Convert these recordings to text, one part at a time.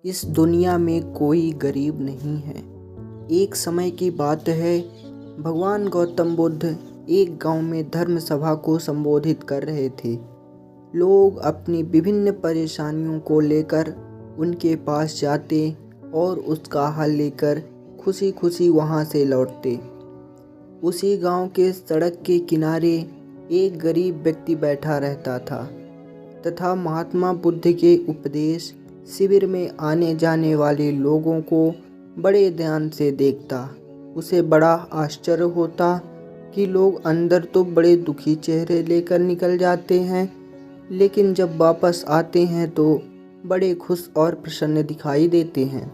इस दुनिया में कोई गरीब नहीं है। एक समय की बात है, भगवान गौतम बुद्ध एक गांव में धर्म सभा को संबोधित कर रहे थे। लोग अपनी विभिन्न परेशानियों को लेकर उनके पास जाते और उसका हल लेकर खुशी खुशी वहां से लौटते। उसी गांव के सड़क के किनारे एक गरीब व्यक्ति बैठा रहता था तथा महात्मा बुद्ध के उपदेश शिविर में आने जाने वाले लोगों को बड़े ध्यान से देखता। उसे बड़ा आश्चर्य होता कि लोग अंदर तो बड़े दुखी चेहरे लेकर निकल जाते हैं, लेकिन जब वापस आते हैं तो बड़े खुश और प्रसन्न दिखाई देते हैं।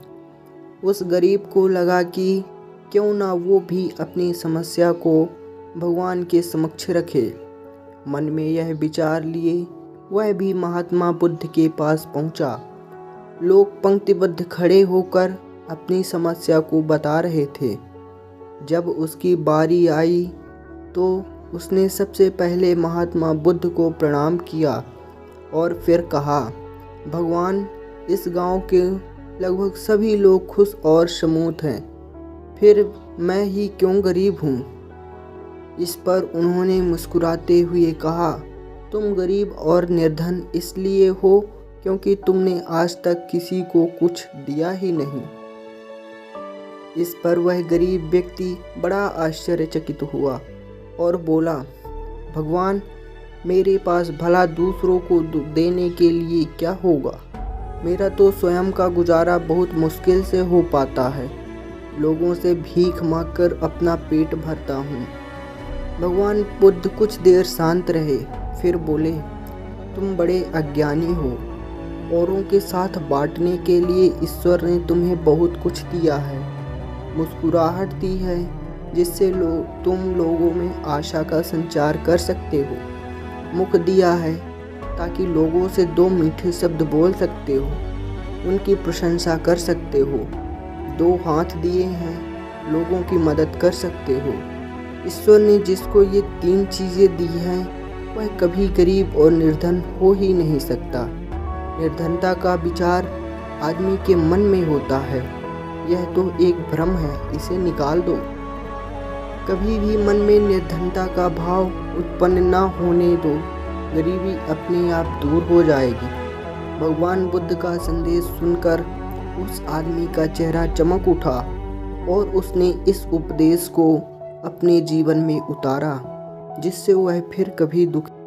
उस गरीब को लगा कि क्यों ना वो भी अपनी समस्या को भगवान के समक्ष रखे। मन में यह विचार लिए वह भी महात्मा बुद्ध के पास पहुंचा। लोग पंक्तिबद्ध खड़े होकर अपनी समस्या को बता रहे थे। जब उसकी बारी आई तो उसने सबसे पहले महात्मा बुद्ध को प्रणाम किया और फिर कहा, भगवान, इस गांव के लगभग सभी लोग खुश और समूत हैं, फिर मैं ही क्यों गरीब हूँ। इस पर उन्होंने मुस्कुराते हुए कहा, तुम गरीब और निर्धन इसलिए हो क्योंकि तुमने आज तक किसी को कुछ दिया ही नहीं। इस पर वह गरीब व्यक्ति बड़ा आश्चर्यचकित हुआ और बोला, भगवान, मेरे पास भला दूसरों को देने के लिए क्या होगा। मेरा तो स्वयं का गुजारा बहुत मुश्किल से हो पाता है। लोगों से भीख मांगकर अपना पेट भरता हूँ। भगवान बुद्ध कुछ देर शांत रहे, फिर बोले, तुम बड़े अज्ञानी हो। औरों के साथ बांटने के लिए ईश्वर ने तुम्हें बहुत कुछ दिया है। मुस्कुराहट दी है जिससे तुम लोगों में आशा का संचार कर सकते हो। मुख दिया है ताकि लोगों से दो मीठे शब्द बोल सकते हो, उनकी प्रशंसा कर सकते हो। दो हाथ दिए हैं, लोगों की मदद कर सकते हो। ईश्वर ने जिसको ये तीन चीज़ें दी हैं वह कभी गरीब और निर्धन हो ही नहीं सकता। निर्धनता का विचार आदमी के मन में होता है, यह तो एक भ्रम है, इसे निकाल दो। कभी भी मन में निर्धनता का भाव उत्पन्न ना होने दो, गरीबी अपने आप दूर हो जाएगी। भगवान बुद्ध का संदेश सुनकर उस आदमी का चेहरा चमक उठा और उसने इस उपदेश को अपने जीवन में उतारा, जिससे वह फिर कभी दुखी